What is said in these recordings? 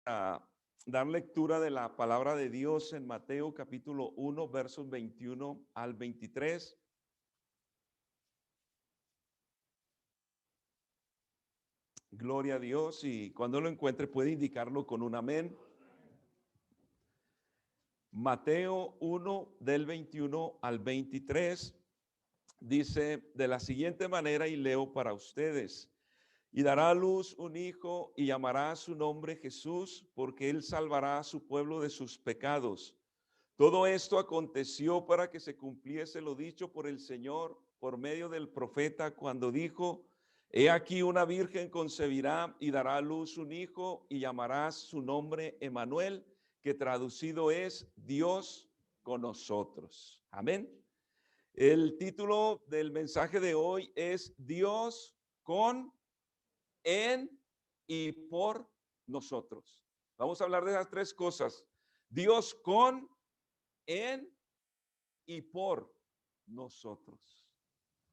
a dar lectura de la palabra de Dios en Mateo capítulo 1, versos 21 al 23. Gloria a Dios, y cuando lo encuentre puede indicarlo con un amén. Mateo 1 del 21 al 23 dice de la siguiente manera, y leo para ustedes: y dará a luz un hijo y llamará su nombre Jesús, porque él salvará a su pueblo de sus pecados. Todo esto aconteció para que se cumpliese lo dicho por el Señor por medio del profeta, cuando dijo: he aquí una virgen concebirá y dará a luz un hijo y llamará su nombre Emmanuel, que traducido es Dios con nosotros. Amén. El título del mensaje de hoy es Dios con, en y por nosotros. Vamos a hablar de esas tres cosas: Dios con, en y por nosotros.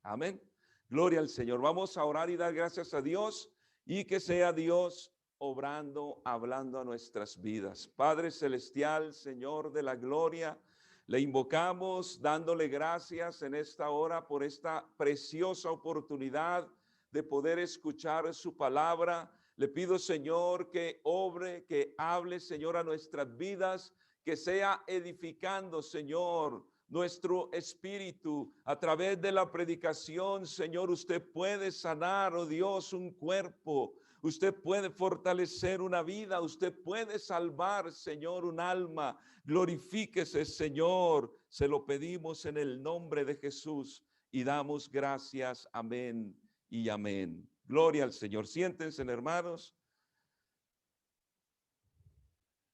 Amén. Gloria al Señor. Vamos a orar y dar gracias a Dios, y que sea Dios obrando, hablando a nuestras vidas. Padre celestial, Señor de la gloria, le invocamos dándole gracias en esta hora por esta preciosa oportunidad de poder escuchar su palabra. Le pido, Señor, que obre, que hable, Señor, a nuestras vidas, que sea edificando, Señor, nuestro espíritu. A través de la predicación, Señor, usted puede sanar, oh Dios, un cuerpo. Usted puede fortalecer una vida. Usted puede salvar, Señor, un alma. Glorifíquese, Señor. Se lo pedimos en el nombre de Jesús y damos gracias. Amén y amén. Gloria al Señor. Siéntense, hermanos.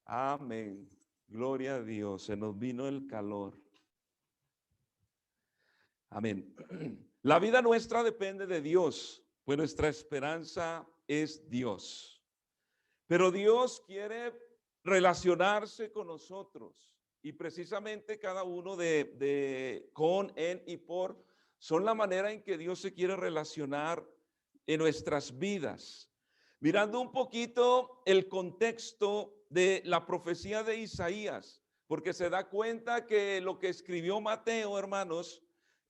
Amén. Gloria a Dios. Se nos vino el calor. Amén. La vida nuestra depende de Dios, pues nuestra esperanza es Dios. Pero Dios quiere relacionarse con nosotros, y precisamente cada uno de con, en y por son la manera en que Dios se quiere relacionar en nuestras vidas. Mirando un poquito el contexto de la profecía de Isaías, porque se da cuenta que lo que escribió Mateo, hermanos,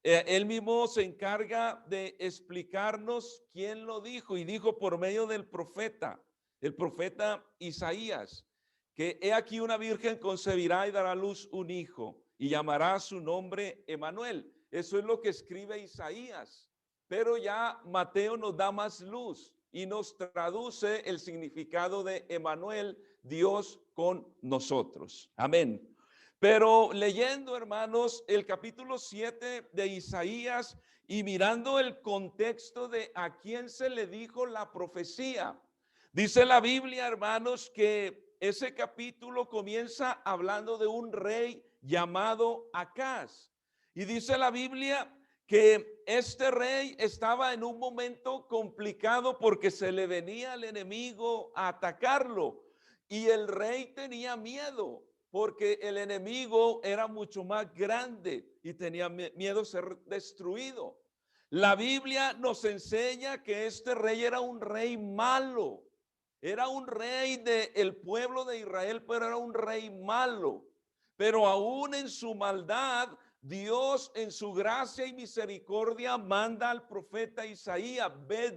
él mismo se encarga de explicarnos quién lo dijo, y dijo por medio del profeta, el profeta Isaías, que he aquí una virgen concebirá y dará a luz un hijo y llamará su nombre Emmanuel. Eso es lo que escribe Isaías, pero ya Mateo nos da más luz y nos traduce el significado de Emmanuel, Dios con nosotros. Amén. Pero leyendo, hermanos, el capítulo 7 de Isaías y mirando el contexto de a quién se le dijo la profecía, dice la Biblia, hermanos, que ese capítulo comienza hablando de un rey llamado Acaz. Y dice la Biblia que este rey estaba en un momento complicado porque se le venía al enemigo a atacarlo. Y el rey tenía miedo, porque el enemigo era mucho más grande y tenía miedo de ser destruido. La Biblia nos enseña que este rey era un rey malo, era un rey del pueblo de Israel, pero era un rey malo. Pero aún en su maldad, Dios en su gracia y misericordia manda al profeta Isaías: ve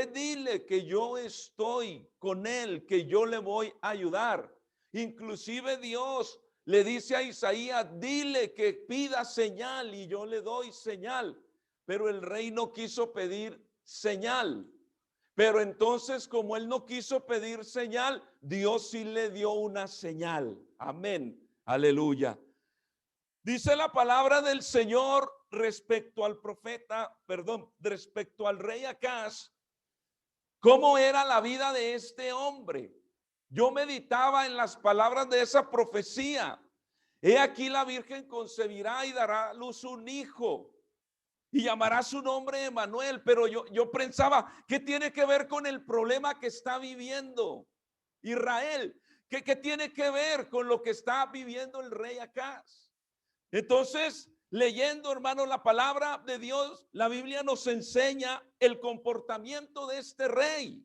dile que yo estoy con él, que yo le voy a ayudar. Inclusive Dios le dice a Isaías: dile que pida señal y yo le doy señal. Pero el rey no quiso pedir señal. Pero entonces, como él no quiso pedir señal, Dios sí le dio una señal. Amén. Aleluya. Dice la palabra del Señor respecto al profeta, respecto al rey Acaz, cómo era la vida de este hombre. Yo meditaba en las palabras de esa profecía. He aquí la virgen concebirá y dará a luz un hijo y llamará su nombre Emmanuel. Pero yo pensaba, ¿qué tiene que ver con el problema que está viviendo Israel? ¿Qué tiene que ver con lo que está viviendo el rey Acaz? Entonces, leyendo, hermano, la palabra de Dios, la Biblia nos enseña el comportamiento de este rey.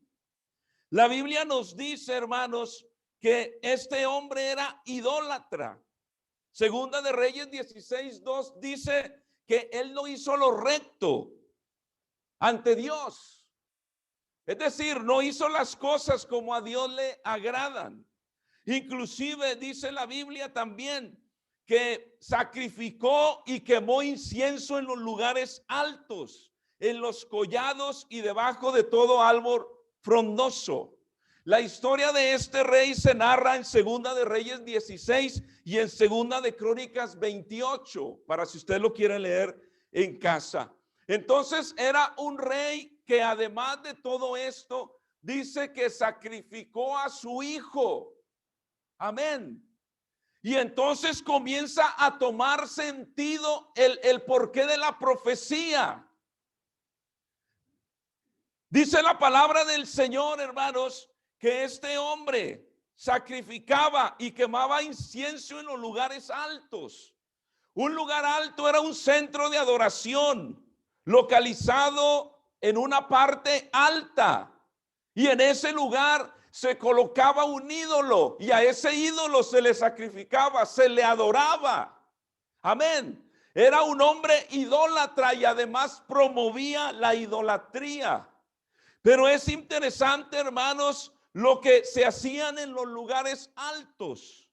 La Biblia nos dice, hermanos, que este hombre era idólatra. Segunda de Reyes 16:2 dice que él no hizo lo recto ante Dios. Es decir, no hizo las cosas como a Dios le agradan. Inclusive dice la Biblia también que sacrificó y quemó incienso en los lugares altos, en los collados y debajo de todo árbol frondoso. La historia de este rey se narra en Segunda de Reyes 16 y en Segunda de Crónicas 28, para si usted lo quiere leer en casa. Entonces era un rey que además de todo esto, dice que sacrificó a su hijo. Amén. Y entonces comienza a tomar sentido el porqué de la profecía. Dice la palabra del Señor, hermanos, que este hombre sacrificaba y quemaba incienso en los lugares altos. Un lugar alto era un centro de adoración localizado en una parte alta. Y en ese lugar se colocaba un ídolo y a ese ídolo se le sacrificaba, se le adoraba. Amén. Era un hombre idólatra y además promovía la idolatría. Pero es interesante, hermanos, lo que se hacían en los lugares altos.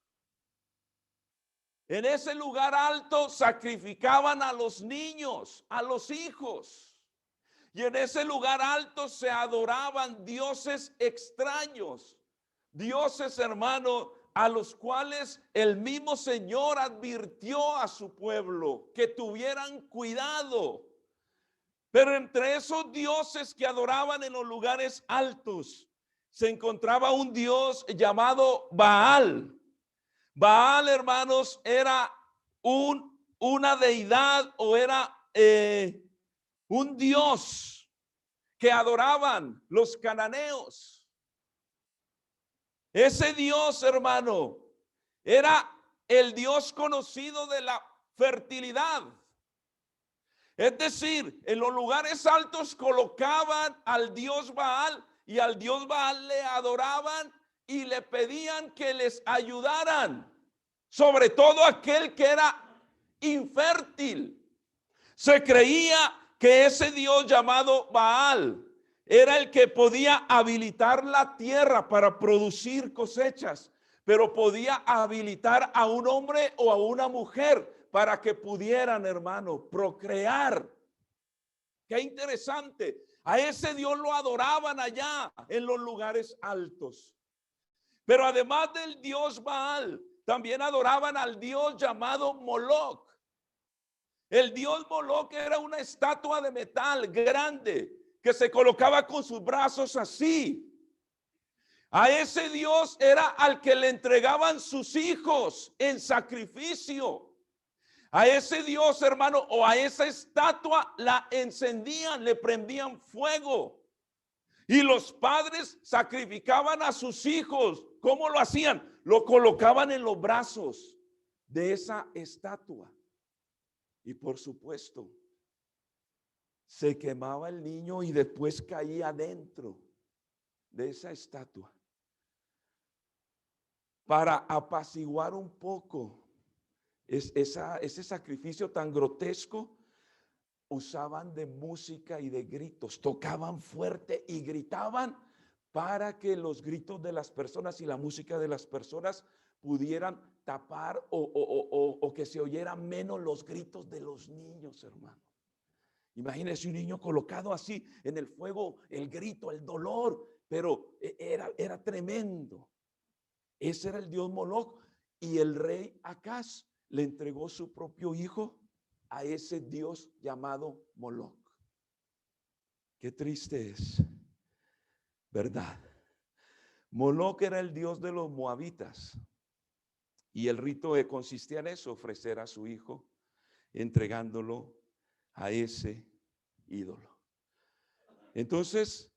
En ese lugar alto sacrificaban a los niños, a los hijos. Y en ese lugar alto se adoraban dioses extraños. Dioses, hermano, a los cuales el mismo Señor advirtió a su pueblo que tuvieran cuidado. Pero entre esos dioses que adoraban en los lugares altos se encontraba un dios llamado Baal. Baal, hermanos, era una deidad o era un dios que adoraban los cananeos. Ese dios, hermano, era el dios conocido de la fertilidad. Es decir, en los lugares altos colocaban al dios Baal y al dios Baal le adoraban y le pedían que les ayudaran, sobre todo aquel que era infértil. Se creía que ese dios llamado Baal era el que podía habilitar la tierra para producir cosechas, pero podía habilitar a un hombre o a una mujer para que pudieran, hermano, procrear. Qué interesante. A ese Dios lo adoraban allá en los lugares altos. Pero además del dios Baal, también adoraban al dios llamado Moloch. El dios Moloch era una estatua de metal grande que se colocaba con sus brazos así. A ese dios era al que le entregaban sus hijos en sacrificio. A ese dios, hermano, o a esa estatua la encendían, le prendían fuego. Y los padres sacrificaban a sus hijos. ¿Cómo lo hacían? Lo colocaban en los brazos de esa estatua. Y por supuesto, se quemaba el niño y después caía dentro de esa estatua para apaciguar un poco ese sacrificio tan grotesco. Usaban de música y de gritos, tocaban fuerte y gritaban para que los gritos de las personas y la música de las personas pudieran tapar o que se oyeran menos los gritos de los niños, hermano. Imagínese un niño colocado así en el fuego, el grito, el dolor, pero era tremendo. Ese era el dios Moloch y el rey Acaz le entregó su propio hijo a ese dios llamado Moloch. Qué triste es, ¿verdad? Moloch era el dios de los moabitas y el rito consistía en eso, ofrecer a su hijo, entregándolo a ese ídolo. Entonces,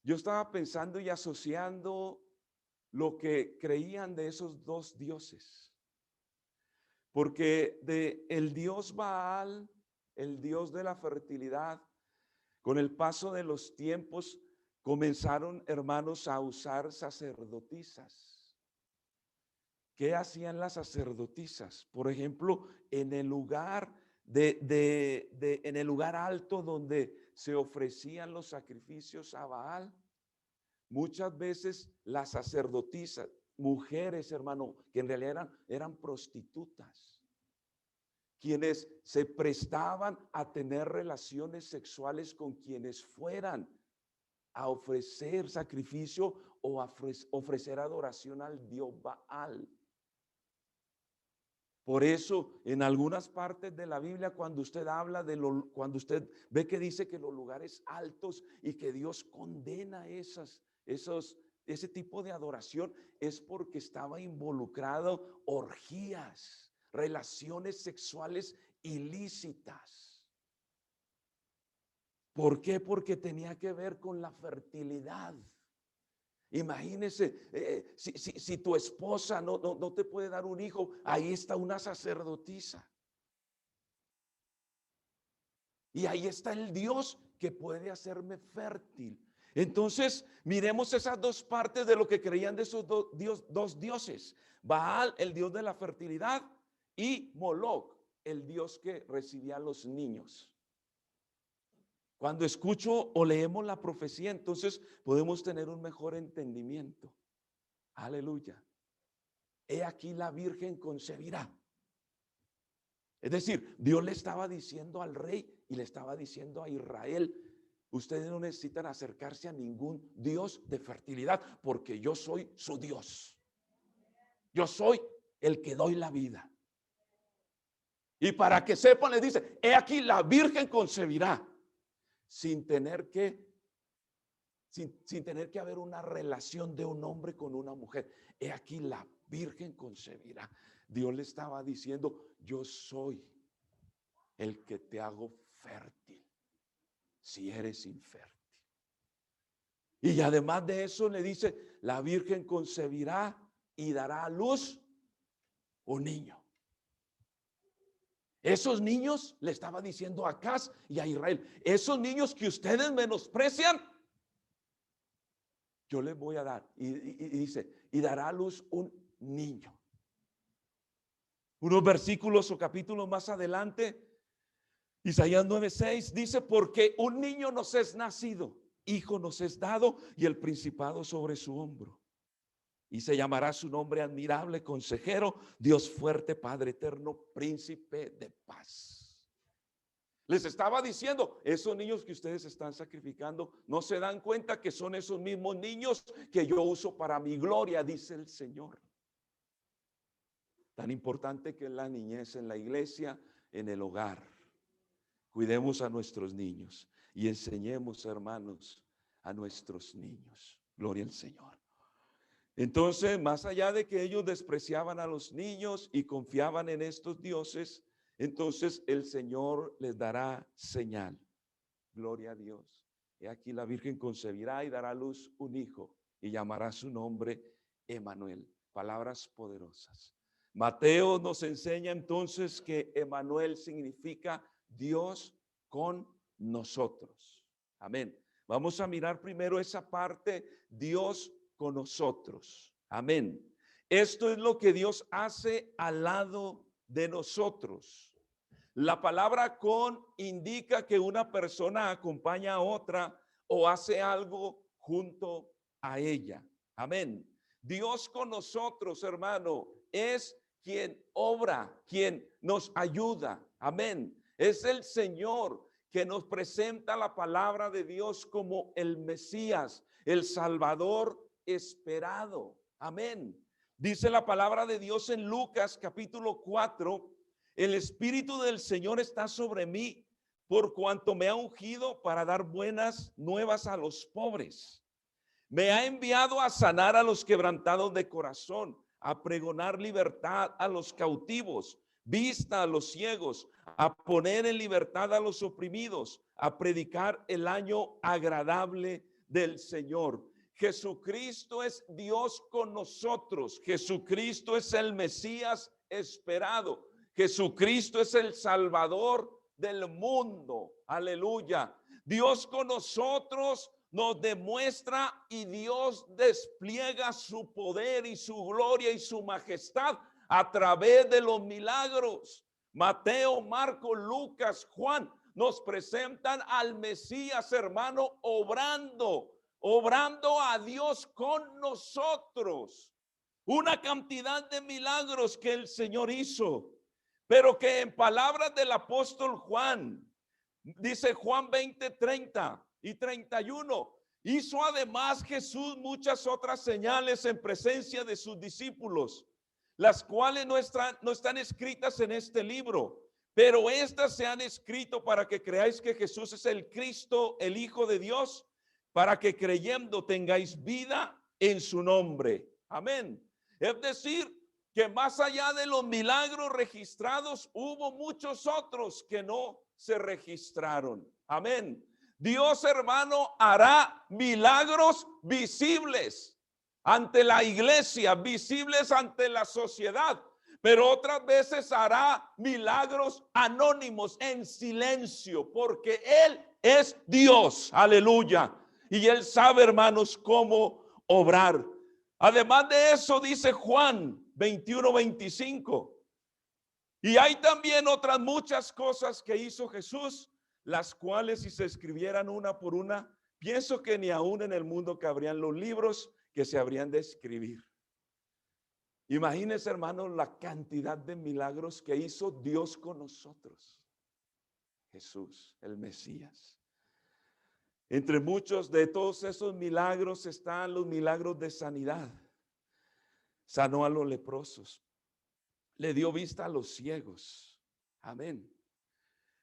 yo estaba pensando y asociando lo que creían de esos dos dioses. Porque de el dios Baal, el dios de la fertilidad, con el paso de los tiempos comenzaron, hermanos, a usar sacerdotisas. ¿Qué hacían las sacerdotisas? Por ejemplo, en el lugar en el lugar alto donde se ofrecían los sacrificios a Baal, muchas veces las sacerdotisas, mujeres, hermano, que en realidad eran prostitutas, quienes se prestaban a tener relaciones sexuales con quienes fueran a ofrecer sacrificio o a ofrecer adoración al dios Baal. Por eso, en algunas partes de la Biblia, cuando usted habla cuando usted ve que dice que los lugares altos y que Dios condena ese tipo de adoración, es porque estaba involucrado orgías, relaciones sexuales ilícitas. ¿Por qué? Porque tenía que ver con la fertilidad. Imagínese, si tu esposa no te puede dar un hijo, ahí está una sacerdotisa. Y ahí está el Dios que puede hacerme fértil. Entonces, miremos esas dos partes de lo que creían de esos dos dioses. Baal, el dios de la fertilidad, y Moloc, el dios que recibía a los niños. Cuando escucho o leemos la profecía, entonces podemos tener un mejor entendimiento. Aleluya. He aquí la Virgen concebirá. Es decir, Dios le estaba diciendo al rey y le estaba diciendo a Israel: ustedes no necesitan acercarse a ningún Dios de fertilidad, porque yo soy su Dios. Yo soy el que doy la vida. Y para que sepan, les dice: he aquí la Virgen concebirá. Sin tener que haber una relación de un hombre con una mujer. He aquí la Virgen concebirá. Dios le estaba diciendo: yo soy el que te hago fértil si eres infértil. Y además de eso le dice: la Virgen concebirá y dará a luz un niño. Esos niños, le estaba diciendo a Acaz y a Israel, esos niños que ustedes menosprecian, yo les voy a dar. Y dice: y dará a luz un niño. Unos versículos o capítulos más adelante, Isaías 9:6 dice: porque un niño nos es nacido, hijo nos es dado, y el principado sobre su hombro. Y se llamará su nombre admirable, consejero, Dios fuerte, Padre eterno, príncipe de paz. Les estaba diciendo: esos niños que ustedes están sacrificando, no se dan cuenta que son esos mismos niños que yo uso para mi gloria, dice el Señor. Tan importante que es la niñez en la iglesia, en el hogar. Cuidemos a nuestros niños y enseñemos, hermanos, a nuestros niños. Gloria al Señor. Entonces, más allá de que ellos despreciaban a los niños y confiaban en estos dioses, entonces el Señor les dará señal. Gloria a Dios. He aquí la Virgen concebirá y dará a luz un hijo y llamará su nombre Emanuel. Palabras poderosas. Mateo nos enseña entonces que Emanuel significa Dios con nosotros. Amén. Vamos a mirar primero esa parte, Dios con nosotros. Amén. Esto es lo que Dios hace al lado de nosotros. La palabra con indica que una persona acompaña a otra o hace algo junto a ella. Amén. Dios con nosotros, hermano, es quien obra, quien nos ayuda. Amén. Es el Señor que nos presenta la palabra de Dios como el Mesías, el Salvador esperado. Amén. Dice la palabra de Dios en Lucas capítulo 4: el Espíritu del Señor está sobre mí, por cuanto me ha ungido para dar buenas nuevas a los pobres. Me ha enviado a sanar a los quebrantados de corazón, a pregonar libertad a los cautivos, vista a los ciegos, a poner en libertad a los oprimidos, a predicar el año agradable del Señor. Jesucristo es Dios con nosotros. Jesucristo es el Mesías esperado. Jesucristo es el Salvador del mundo. Aleluya. Dios con nosotros nos demuestra y Dios despliega su poder y su gloria y su majestad a través de los milagros. Mateo, Marcos, Lucas, Juan nos presentan al Mesías, hermano, obrando a Dios con nosotros. Una cantidad de milagros que el Señor hizo, pero que en palabras del apóstol Juan, dice Juan 20, 30 y 31, hizo además Jesús muchas otras señales en presencia de sus discípulos, las cuales no están escritas en este libro, pero estas se han escrito para que creáis que Jesús es el Cristo, el Hijo de Dios, para que creyendo tengáis vida en su nombre. Amén. Es decir, que más allá de los milagros registrados, hubo muchos otros que no se registraron. Amén. Dios, hermano, hará milagros visibles ante la iglesia, visibles ante la sociedad, pero otras veces hará milagros anónimos en silencio, porque Él es Dios. Aleluya. Y Él sabe, hermanos, cómo obrar. Además de eso, dice Juan 21, 25. Y hay también otras muchas cosas que hizo Jesús, las cuales si se escribieran una por una, pienso que ni aún en el mundo cabrían los libros que se habrían de escribir. Imagínense, hermanos, la cantidad de milagros que hizo Dios con nosotros. Jesús, el Mesías. Entre muchos de todos esos milagros están los milagros de sanidad. Sanó a los leprosos. Le dio vista a los ciegos. Amén.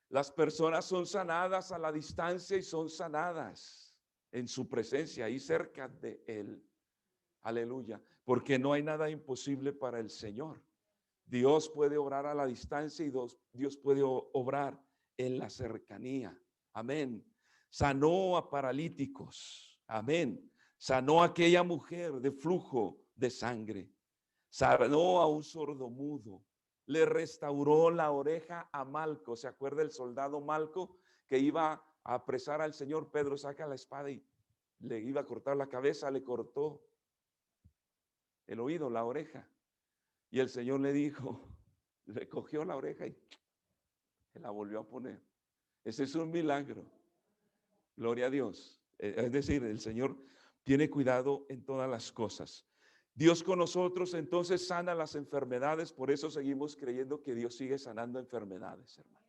Las personas son sanadas a la distancia y son sanadas en su presencia, ahí cerca de Él. Aleluya. Porque no hay nada imposible para el Señor. Dios puede obrar a la distancia y Dios puede obrar en la cercanía. Amén. Sanó a paralíticos. Amén. Sanó a aquella mujer de flujo de sangre. Sanó a un sordomudo. Le restauró la oreja a Malco. ¿Se acuerda el soldado Malco que iba a apresar al Señor? Pedro saca la espada y le iba a cortar la cabeza, le cortó el oído, la oreja. Y el Señor le dijo, le cogió la oreja y se la volvió a poner. Ese es un milagro. Gloria a Dios. Es decir, el Señor tiene cuidado en todas las cosas. Dios con nosotros entonces sana las enfermedades. Por eso seguimos creyendo que Dios sigue sanando enfermedades, hermano.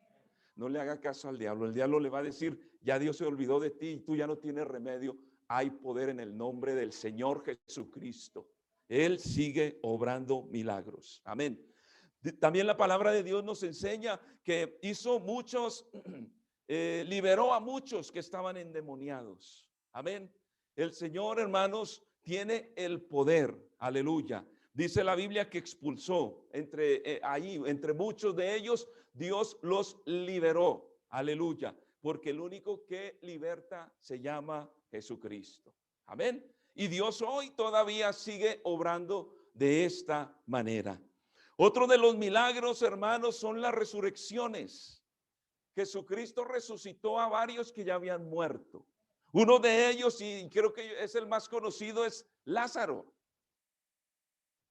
No le haga caso al diablo. El diablo le va a decir, ya Dios se olvidó de ti y tú ya no tienes remedio. Hay poder en el nombre del Señor Jesucristo. Él sigue obrando milagros. Amén. También la palabra de Dios nos enseña que hizo muchos, liberó a muchos que estaban endemoniados. Amén. El Señor, hermanos, tiene el poder. Aleluya. Dice la Biblia que expulsó entre muchos de ellos, Dios los liberó. Aleluya. Porque el único que liberta se llama Jesucristo. Amén. Y Dios hoy todavía sigue obrando de esta manera. Otro de los milagros, hermanos, son las resurrecciones. Jesucristo resucitó a varios que ya habían muerto. Uno de ellos, y creo que es el más conocido, es Lázaro.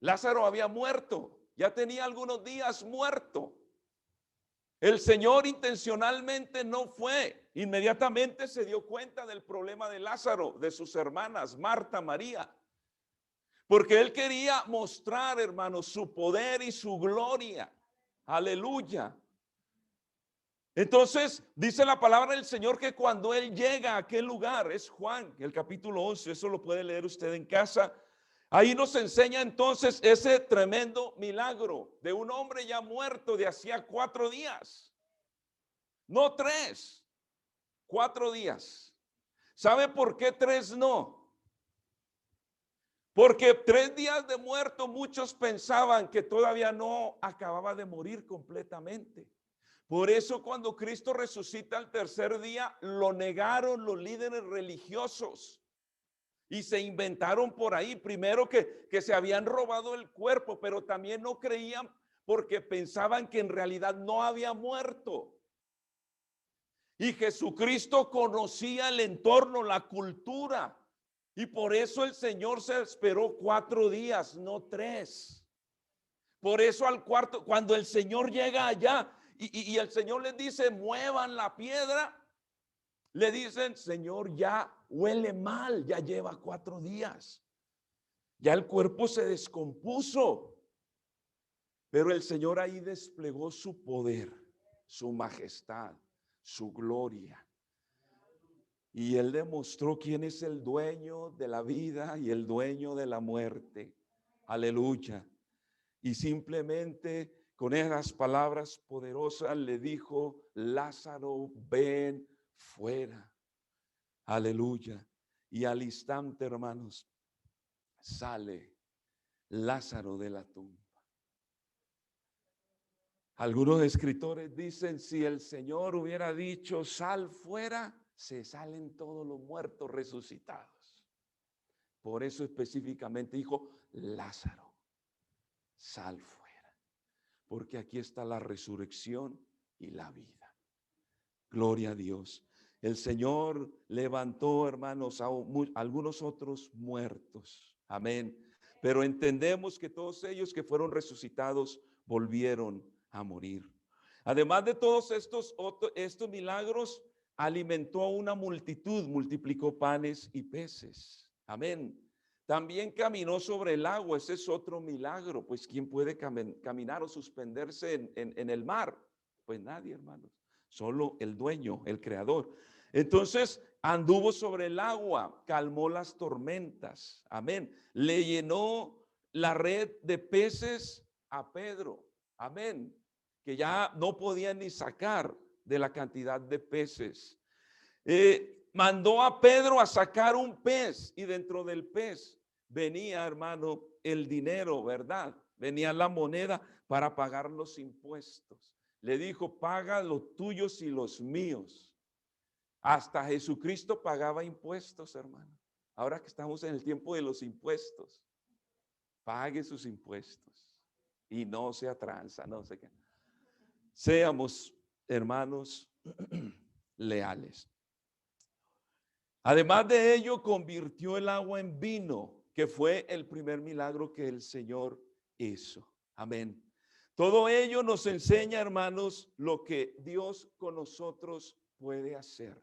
Lázaro había muerto, ya tenía algunos días muerto. El Señor intencionalmente no fue. Inmediatamente se dio cuenta del problema de Lázaro, de sus hermanas, Marta, María. Porque Él quería mostrar, hermanos, su poder y su gloria. Aleluya. Entonces, dice la palabra del Señor que cuando Él llega a aquel lugar, es Juan, el capítulo 11, eso lo puede leer usted en casa. Ahí nos enseña entonces ese tremendo milagro de un hombre ya muerto de hacía 4 días. No 3, 4 días. ¿Sabe por qué 3 no? Porque 3 días de muerto muchos pensaban que todavía no acababa de morir completamente. Por eso cuando Cristo resucita al tercer día, lo negaron los líderes religiosos. Y se inventaron por ahí, primero que se habían robado el cuerpo, pero también no creían porque pensaban que en realidad no había muerto. Y Jesucristo conocía el entorno, la cultura. Y por eso el Señor se esperó 4 días, no 3. Por eso al cuarto, cuando el Señor llega allá y el Señor les dice, muevan la piedra, le dicen, Señor, ya huele mal, ya lleva 4 días. Ya el cuerpo se descompuso. Pero el Señor ahí desplegó su poder, su majestad, su gloria. Y Él demostró quién es el dueño de la vida y el dueño de la muerte. Aleluya. Y simplemente con esas palabras poderosas le dijo, Lázaro, ven fuera. Aleluya. Y al instante, hermanos, sale Lázaro de la tumba. Algunos escritores dicen, si el Señor hubiera dicho, sal fuera, se salen todos los muertos resucitados. Por eso específicamente dijo, Lázaro, sal fuera. Porque aquí está la resurrección y la vida. Gloria a Dios. El Señor levantó, hermanos, a algunos otros muertos. Amén. Pero entendemos que todos ellos que fueron resucitados volvieron a morir. Además de todos estos milagros, alimentó a una multitud, multiplicó panes y peces. Amén. También caminó sobre el agua, ese es otro milagro. Pues ¿quién puede caminar o suspenderse en el mar? Pues nadie, hermanos. Solo el dueño, el creador. Entonces anduvo sobre el agua, calmó las tormentas. Amén. Le llenó la red de peces a Pedro. Amén. Que ya no podía ni sacar de la cantidad de peces. Mandó a Pedro a sacar un pez y dentro del pez venía, hermano, el dinero, ¿verdad? Venía la moneda para pagar los impuestos. Le dijo, paga los tuyos y los míos. Hasta Jesucristo pagaba impuestos, hermano. Ahora que estamos en el tiempo de los impuestos, pague sus impuestos y no sea tranza, no sé qué. Seamos, hermanos, leales. Además de ello, convirtió el agua en vino, que fue el primer milagro que el Señor hizo. Amén. Todo ello nos enseña, hermanos, lo que Dios con nosotros puede hacer.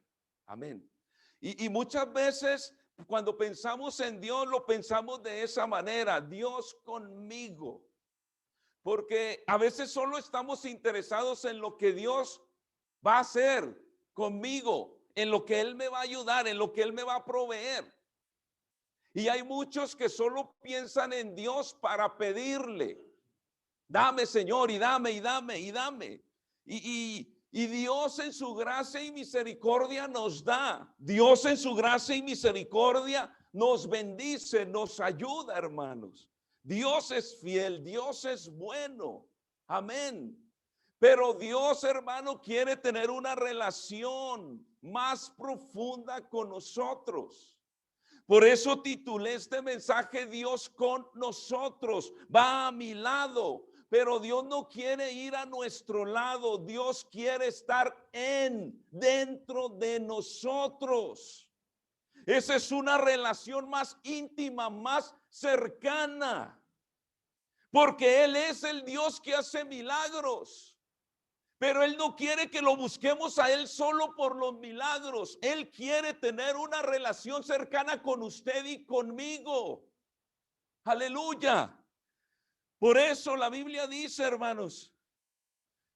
Amén. Y muchas veces cuando pensamos en Dios, lo pensamos de esa manera, Dios conmigo. Porque a veces solo estamos interesados en lo que Dios va a hacer conmigo, en lo que Él me va a ayudar, en lo que Él me va a proveer. Y hay muchos que solo piensan en Dios para pedirle. Dame, Señor, y dame, y dame, y dame. Y Dios en su gracia y misericordia nos da. Dios en su gracia y misericordia nos bendice, nos ayuda, hermanos. Dios es fiel, Dios es bueno. Amén. Pero Dios, hermano, quiere tener una relación más profunda con nosotros. Por eso titulé este mensaje, Dios con nosotros, va a mi lado. Pero Dios no quiere ir a nuestro lado, Dios quiere estar dentro de nosotros. Esa es una relación más íntima, más cercana. Porque Él es el Dios que hace milagros. Pero Él no quiere que lo busquemos a Él solo por los milagros. Él quiere tener una relación cercana con usted y conmigo. Aleluya. Por eso la Biblia dice, hermanos,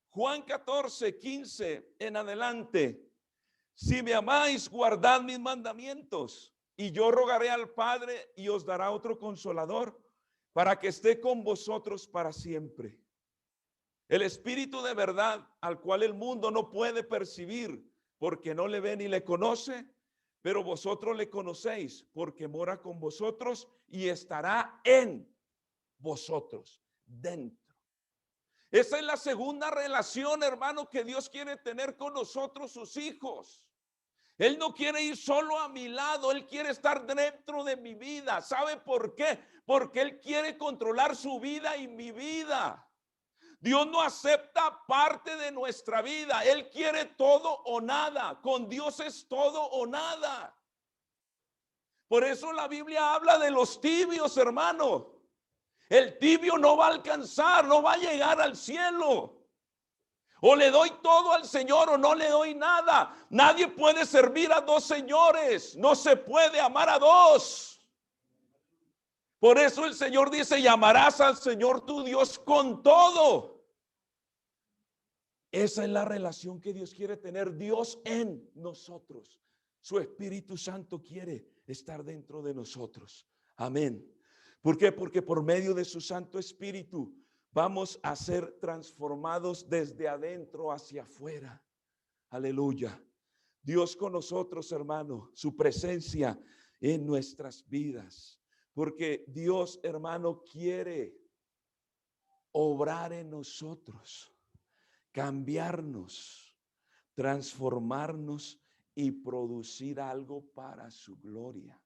Juan 14, 15 en adelante, si me amáis, guardad mis mandamientos, y yo rogaré al Padre y os dará otro consolador para que esté con vosotros para siempre. El Espíritu de verdad, al cual el mundo no puede percibir, porque no le ve ni le conoce, pero vosotros le conocéis, porque mora con vosotros y estará en vosotros, dentro. Esa es la segunda relación, hermano, que Dios quiere tener con nosotros, sus hijos. Él no quiere ir solo a mi lado, Él quiere estar dentro de mi vida. ¿Sabe por qué? Porque Él quiere controlar su vida y mi vida. Dios no acepta parte de nuestra vida. Él quiere todo o nada. Con Dios es todo o nada. Por eso la Biblia habla de los tibios, hermano. El tibio no va a alcanzar, no va a llegar al cielo. O le doy todo al Señor o no le doy nada. Nadie puede servir a dos señores. No se puede amar a dos. Por eso el Señor dice, llamarás al Señor tu Dios con todo. Esa es la relación que Dios quiere tener, Dios en nosotros. Su Espíritu Santo quiere estar dentro de nosotros. Amén. ¿Por qué? Porque por medio de su Santo Espíritu vamos a ser transformados desde adentro hacia afuera. Aleluya. Dios con nosotros, hermano, su presencia en nuestras vidas. Porque Dios, hermano, quiere obrar en nosotros, cambiarnos, transformarnos y producir algo para su gloria.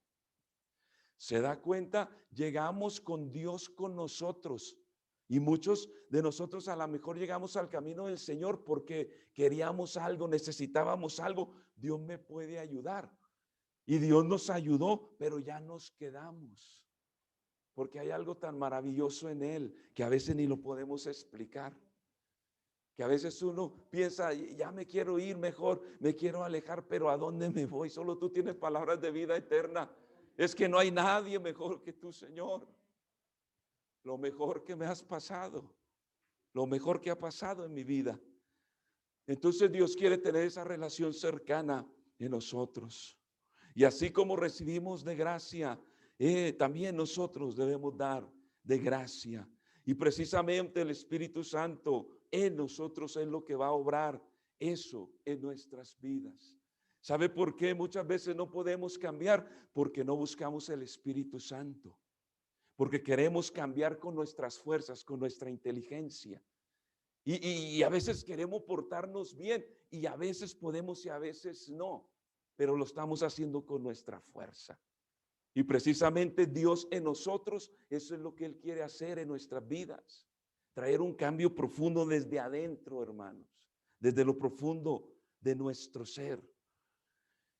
¿Se da cuenta? Llegamos con Dios con nosotros. Y muchos de nosotros a lo mejor llegamos al camino del Señor porque queríamos algo, necesitábamos algo. Dios me puede ayudar. Y Dios nos ayudó, pero ya nos quedamos. Porque hay algo tan maravilloso en Él que a veces ni lo podemos explicar. Que a veces uno piensa, ya me quiero ir mejor, me quiero alejar, pero ¿a dónde me voy? Solo tú tienes palabras de vida eterna. Es que no hay nadie mejor que tú, Señor. Lo mejor que me has pasado, lo mejor que ha pasado en mi vida. Entonces Dios quiere tener esa relación cercana en nosotros. Y así como recibimos de gracia, también nosotros debemos dar de gracia. Y precisamente el Espíritu Santo en nosotros es lo que va a obrar eso en nuestras vidas. ¿Sabe por qué muchas veces no podemos cambiar? Porque no buscamos el Espíritu Santo. Porque queremos cambiar con nuestras fuerzas, con nuestra inteligencia. Y a veces queremos portarnos bien y a veces podemos y a veces no. Pero lo estamos haciendo con nuestra fuerza. Y precisamente Dios en nosotros, eso es lo que Él quiere hacer en nuestras vidas. Traer un cambio profundo desde adentro, hermanos. Desde lo profundo de nuestro ser.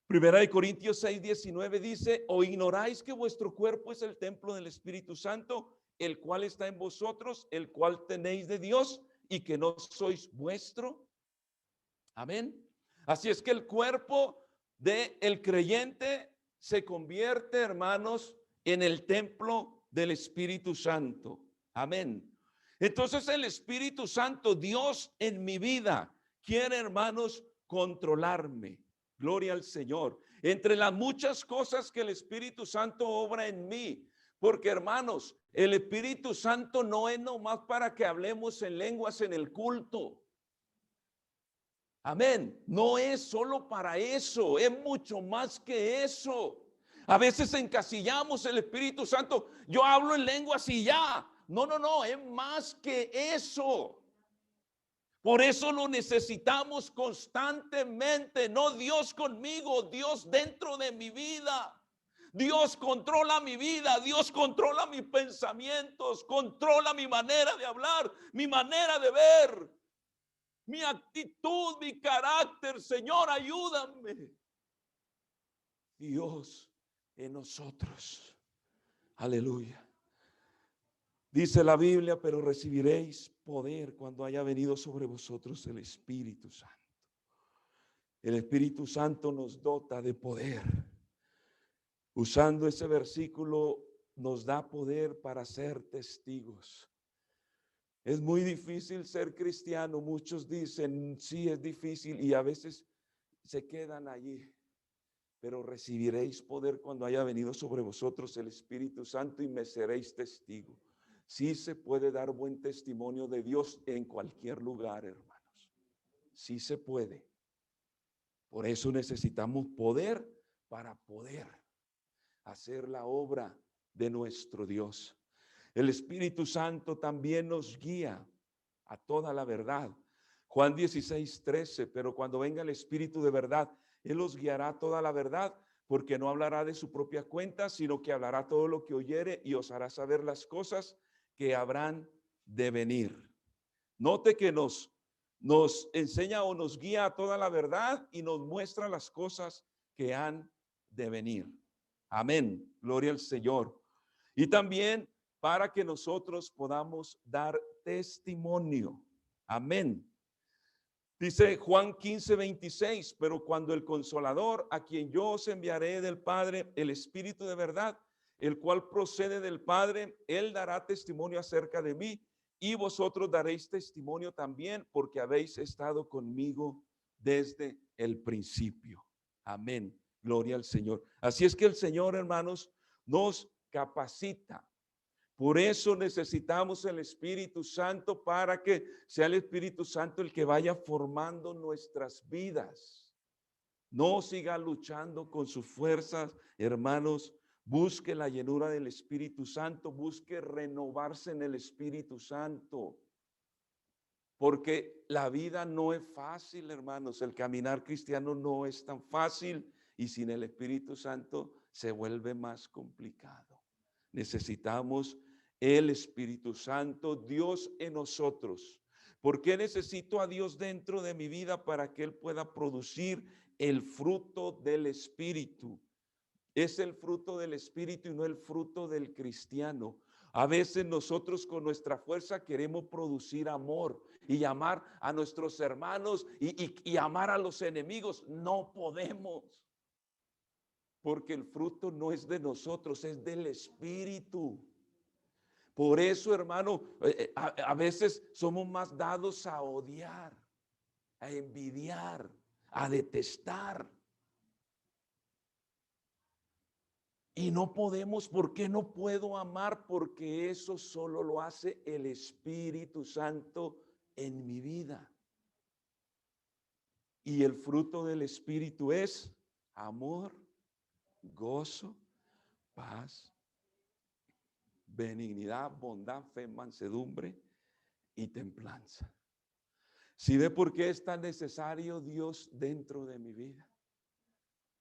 Primera de Corintios 6:19 dice, ¿o ignoráis que vuestro cuerpo es el templo del Espíritu Santo, el cual está en vosotros, el cual tenéis de Dios y que no sois vuestro? Amén. Así es que el cuerpo del creyente se convierte, hermanos, en el templo del Espíritu Santo. Amén. Entonces el Espíritu Santo, Dios en mi vida, quiere, hermanos, controlarme. Gloria al Señor. Entre las muchas cosas que el Espíritu Santo obra en mí, porque hermanos, el Espíritu Santo no es nomás para que hablemos en lenguas en el culto. Amén. No es solo para eso, es mucho más que eso. A veces encasillamos el Espíritu Santo. Yo hablo en lenguas y ya. No, es más que eso. Por eso lo necesitamos constantemente. No Dios conmigo, Dios dentro de mi vida. Dios controla mi vida, Dios controla mis pensamientos, controla mi manera de hablar, mi manera de ver, mi actitud, mi carácter. Señor, ayúdame. Dios en nosotros. Aleluya. Dice la Biblia, pero recibiréis poder cuando haya venido sobre vosotros el Espíritu Santo. El Espíritu Santo nos dota de poder. Usando ese versículo nos da poder para ser testigos. Es muy difícil ser cristiano. Muchos dicen, sí, es difícil y a veces se quedan allí. Pero recibiréis poder cuando haya venido sobre vosotros el Espíritu Santo y me seréis testigos. Sí se puede dar buen testimonio de Dios en cualquier lugar, hermanos. Sí se puede. Por eso necesitamos poder para poder hacer la obra de nuestro Dios. El Espíritu Santo también nos guía a toda la verdad. Juan 16:13, pero cuando venga el Espíritu de verdad, Él os guiará a toda la verdad, porque no hablará de su propia cuenta, sino que hablará todo lo que oyere y os hará saber las cosas que habrán de venir. Note que nos enseña o nos guía a toda la verdad y nos muestra las cosas que han de venir. Amén. Gloria al Señor. Y también para que nosotros podamos dar testimonio. Amén. Dice Juan 15:26, pero cuando el Consolador, a quien yo os enviaré del Padre, el Espíritu de verdad, el cual procede del Padre, él dará testimonio acerca de mí, y vosotros daréis testimonio también, porque habéis estado conmigo desde el principio. Amén. Gloria al Señor. Así es que el Señor, hermanos, nos capacita. Por eso necesitamos el Espíritu Santo, para que sea el Espíritu Santo el que vaya formando nuestras vidas. No siga luchando con sus fuerzas, hermanos. Busque la llenura del Espíritu Santo, busque renovarse en el Espíritu Santo. Porque la vida no es fácil, hermanos. El caminar cristiano no es tan fácil, y sin el Espíritu Santo se vuelve más complicado. Necesitamos el Espíritu Santo, Dios en nosotros. ¿Por qué necesito a Dios dentro de mi vida? Para que Él pueda producir el fruto del Espíritu. Es el fruto del Espíritu y no el fruto del cristiano. A veces nosotros con nuestra fuerza queremos producir amor y amar a nuestros hermanos y amar a los enemigos. No podemos, porque el fruto no es de nosotros, es del Espíritu. Por eso, hermano, a veces somos más dados a odiar, a envidiar, a detestar. Y no podemos. ¿Por qué no puedo amar? Porque eso solo lo hace el Espíritu Santo en mi vida. Y el fruto del Espíritu es amor, gozo, paz, benignidad, bondad, fe, mansedumbre y templanza. ¿Sí ve por qué es tan necesario Dios dentro de mi vida?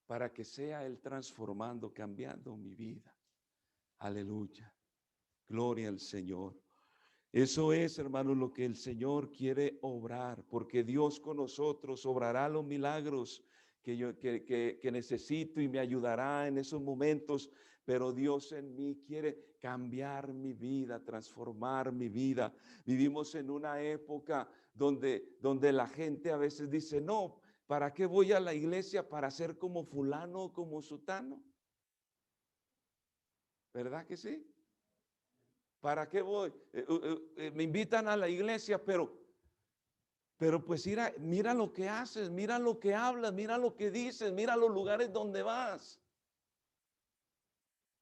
Para que sea Él transformando, cambiando mi vida. Aleluya. Gloria al Señor. Eso es, hermanos, lo que el Señor quiere obrar, porque Dios con nosotros obrará los milagros que necesito, y me ayudará en esos momentos. Pero Dios en mí quiere cambiar mi vida, transformar mi vida. Vivimos en una época donde la gente a veces dice: no, ¿para qué voy a la iglesia? ¿Para ser como fulano o como sutano? ¿Verdad que sí? ¿Para qué voy? Me invitan a la iglesia, pero pues mira lo que haces, mira lo que hablas, mira lo que dices, mira los lugares donde vas.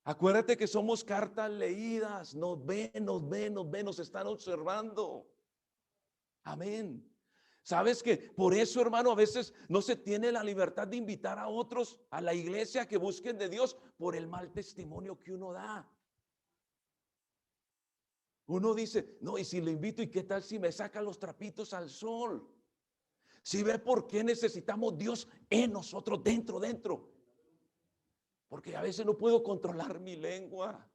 Acuérdate que somos cartas leídas, nos ven, nos están observando. Amén. ¿Sabes que por eso, hermano, a veces no se tiene la libertad de invitar a otros a la iglesia que busquen de Dios por el mal testimonio que uno da? Uno dice: no, y si lo invito, ¿y qué tal si me saca los trapitos al sol? Si ve por qué necesitamos Dios en nosotros, dentro. Porque a veces no puedo controlar mi lengua,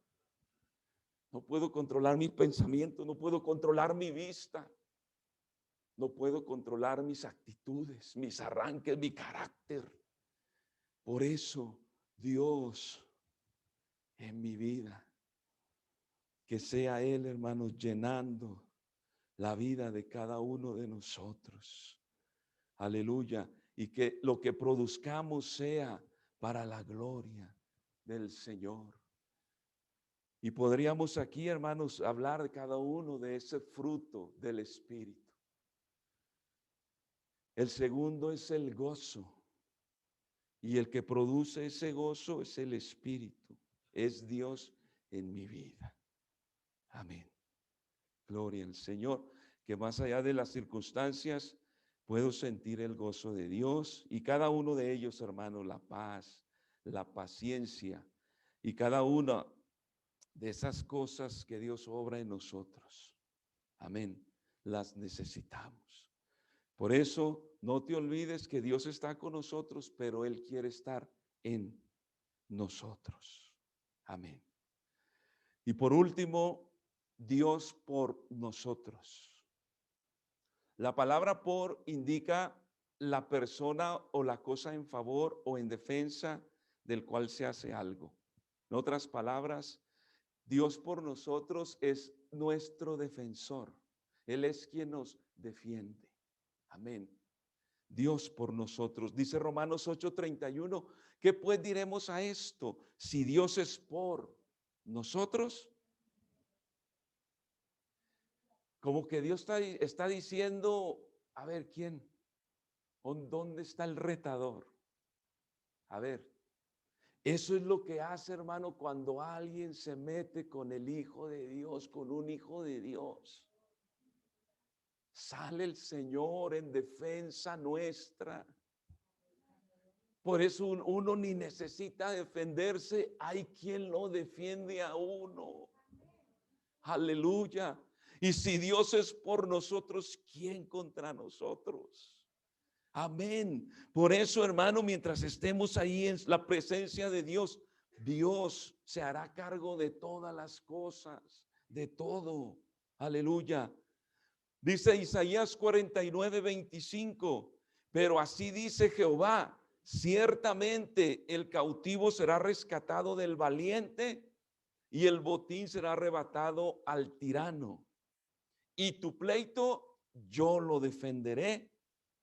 no puedo controlar mis pensamientos, no puedo controlar mi vista, no puedo controlar mis actitudes, mis arranques, mi carácter. Por eso, Dios en mi vida, que sea Él, hermanos, llenando la vida de cada uno de nosotros. Aleluya. Y que lo que produzcamos sea para la gloria del Señor. Y podríamos aquí, hermanos, hablar de cada uno de ese fruto del Espíritu. El segundo es el gozo. Y el que produce ese gozo es el Espíritu. Es Dios en mi vida. Amén. Gloria al Señor. Que más allá de las circunstancias, puedo sentir el gozo de Dios. Y cada uno de ellos, hermanos, la paz, la paciencia y cada una de esas cosas que Dios obra en nosotros. Amén. Las necesitamos. Por eso no te olvides que Dios está con nosotros, pero Él quiere estar en nosotros. Amén. Y por último, Dios por nosotros. La palabra por indica la persona o la cosa en favor o en defensa del cual se hace algo. En otras palabras, Dios por nosotros es nuestro defensor. Él es quien nos defiende. Amén. Dios por nosotros. Dice Romanos 8:31, ¿qué pues diremos a esto? Si Dios es por nosotros, como que Dios está diciendo, a ver, ¿quién? ¿Dónde está el retador? A ver, eso es lo que hace, hermano, cuando alguien se mete con el Hijo de Dios, con un Hijo de Dios. Sale el Señor en defensa nuestra. Por eso uno ni necesita defenderse, hay quien lo defiende a uno. Aleluya. Y si Dios es por nosotros, ¿quién contra nosotros? Amén. Por eso, hermano, mientras estemos ahí en la presencia de Dios, Dios se hará cargo de todas las cosas, de todo. Aleluya. Dice Isaías 49:25, pero así dice Jehová, ciertamente el cautivo será rescatado del valiente y el botín será arrebatado al tirano. Y tu pleito yo lo defenderé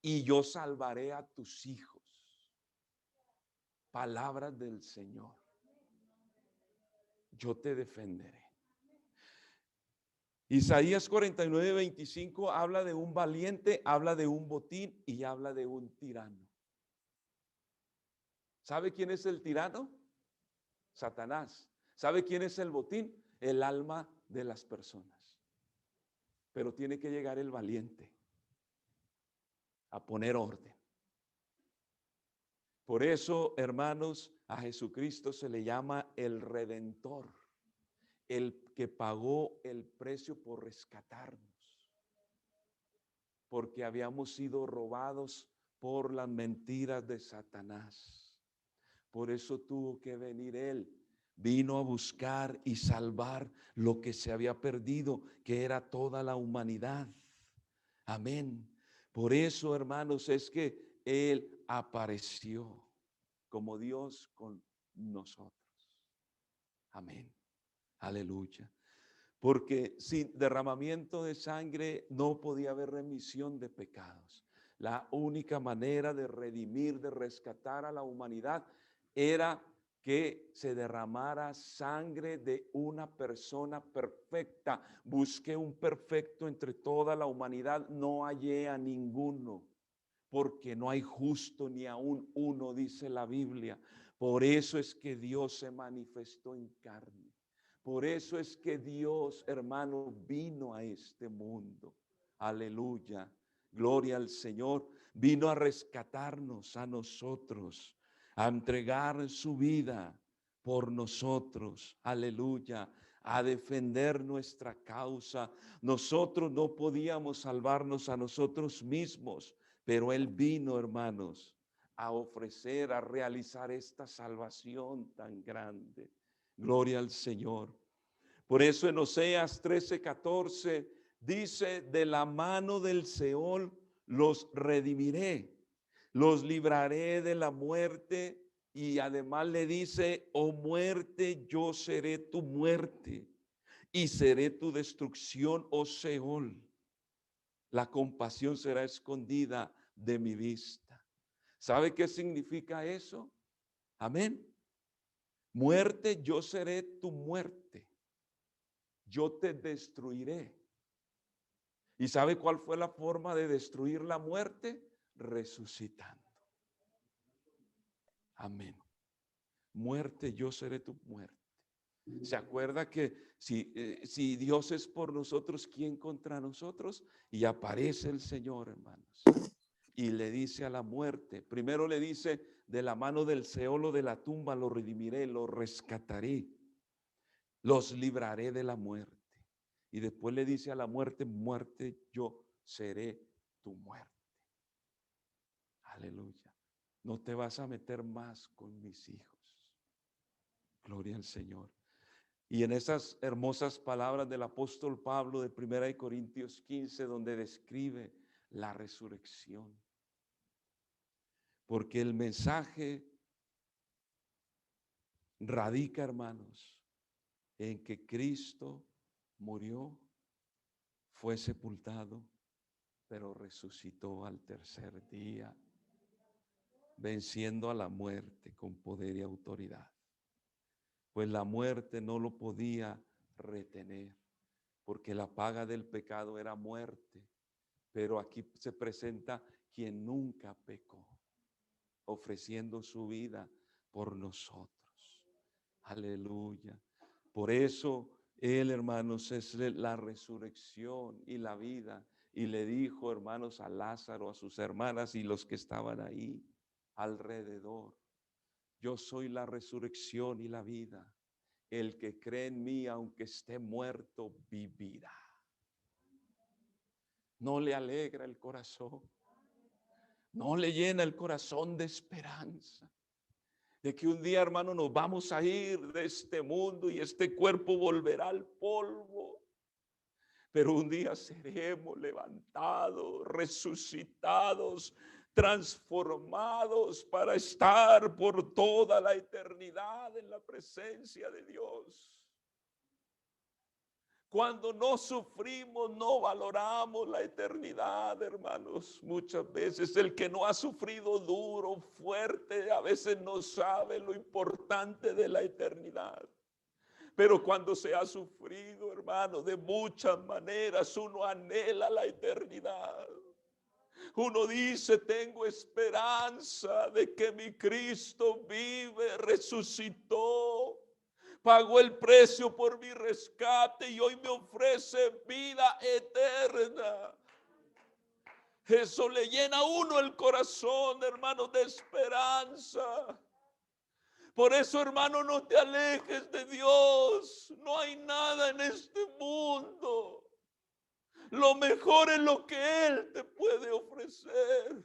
y yo salvaré a tus hijos. Palabras del Señor. Yo te defenderé. Isaías 49:25 habla de un valiente, habla de un botín y habla de un tirano. ¿Sabe quién es el tirano? Satanás. ¿Sabe quién es el botín? El alma de las personas. Pero tiene que llegar el valiente a poner orden. Por eso, hermanos, a Jesucristo se le llama el Redentor, el que pagó el precio por rescatarnos, porque habíamos sido robados por las mentiras de Satanás. Por eso tuvo que venir Él. Vino a buscar y salvar lo que se había perdido, que era toda la humanidad. Amén. Por eso, hermanos, es que Él apareció como Dios con nosotros. Amén. Aleluya. Porque sin derramamiento de sangre no podía haber remisión de pecados. La única manera de redimir, de rescatar a la humanidad era que se derramara sangre de una persona perfecta. Busqué un perfecto entre toda la humanidad, no hallé a ninguno, porque no hay justo ni aún uno, dice la Biblia. Por eso es que Dios se manifestó en carne. Por eso es que Dios, hermano, vino a este mundo. Aleluya. Gloria al Señor. Vino a rescatarnos a nosotros, a entregar su vida por nosotros. Aleluya. A defender nuestra causa. Nosotros no podíamos salvarnos a nosotros mismos, pero Él vino, hermanos, a ofrecer, a realizar esta salvación tan grande. Gloria al Señor. Por eso en Oseas 13:14 dice, de la mano del Seol los redimiré, los libraré de la muerte. Y además le dice, oh muerte, yo seré tu muerte y seré tu destrucción, oh Seol. La compasión será escondida de mi vista. ¿Sabe qué significa eso? Amén. Muerte, yo seré tu muerte. Yo te destruiré. ¿Y sabe cuál fue la forma de destruir la muerte? Resucitando. Amén. Muerte, yo seré tu muerte. ¿Se acuerda que si Dios es por nosotros, quién contra nosotros? Y aparece el Señor, hermanos, y le dice a la muerte, primero le dice, de la mano del Seol o de la tumba lo redimiré, lo rescataré, los libraré de la muerte. Y después le dice a la muerte, muerte, yo seré tu muerte. Aleluya. No te vas a meter más con mis hijos. Gloria al Señor. Y en esas hermosas palabras del apóstol Pablo de 1 Corintios 15, donde describe la resurrección. Porque el mensaje radica, hermanos, en que Cristo murió, fue sepultado, pero resucitó al tercer día, venciendo a la muerte con poder y autoridad. Pues la muerte no lo podía retener, porque la paga del pecado era muerte. Pero aquí se presenta quien nunca pecó, ofreciendo su vida por nosotros. Aleluya. Por eso Él, hermanos, es la resurrección y la vida. Y le dijo, hermanos, a Lázaro, a sus hermanas y los que estaban ahí alrededor: yo soy la resurrección y la vida. El que cree en mí, aunque esté muerto, vivirá. ¿No le alegra el corazón? ¿No le llena el corazón de esperanza? De que un día, hermano, nos vamos a ir de este mundo y este cuerpo volverá al polvo. Pero un día seremos levantados, resucitados, transformados para estar por toda la eternidad en la presencia de Dios. Cuando no sufrimos, no valoramos la eternidad, hermanos. Muchas veces el que no ha sufrido duro, fuerte, a veces no sabe lo importante de la eternidad. Pero cuando se ha sufrido, hermano, de muchas maneras, uno anhela la eternidad. Uno dice: tengo esperanza de que mi Cristo vive, resucitó, pagó el precio por mi rescate y hoy me ofrece vida eterna. Eso le llena a uno el corazón, hermano, de esperanza. Por eso, hermano, no te alejes de Dios. No hay nada en este mundo. Lo mejor es lo que Él te puede ofrecer.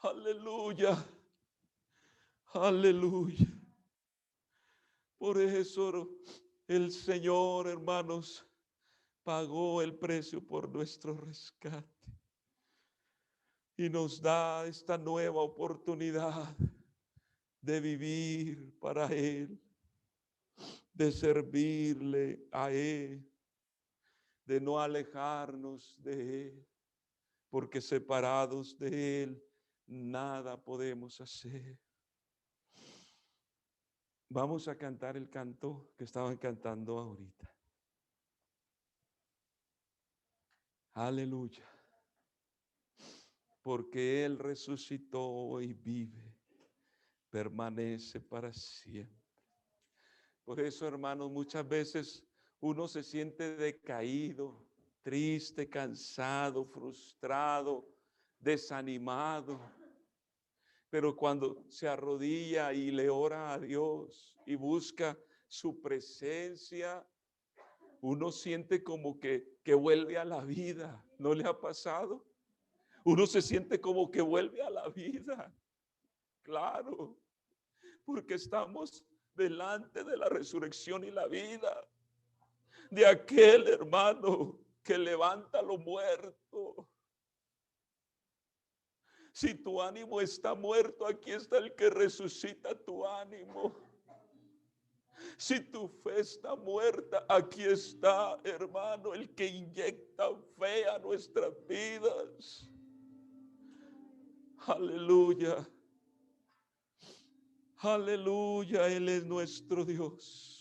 Aleluya. Aleluya. Por eso el Señor, hermanos, pagó el precio por nuestro rescate. Y nos da esta nueva oportunidad de vivir para Él, de servirle a Él, de no alejarnos de Él, porque separados de Él nada podemos hacer. Vamos a cantar el canto que estaban cantando ahorita. Aleluya. Porque Él resucitó y vive, permanece para siempre. Por eso, hermanos, muchas veces uno se siente decaído, triste, cansado, frustrado, desanimado. Pero cuando se arrodilla y le ora a Dios y busca su presencia, uno siente como que vuelve a la vida. ¿No le ha pasado? Uno se siente como que vuelve a la vida. Claro, porque estamos delante de la resurrección y la vida de aquel hermano que levanta lo muerto. Si tu ánimo está muerto, aquí está el que resucita tu ánimo. Si tu fe está muerta, aquí está, hermano, el que inyecta fe a nuestras vidas. Aleluya. Aleluya, Él es nuestro Dios.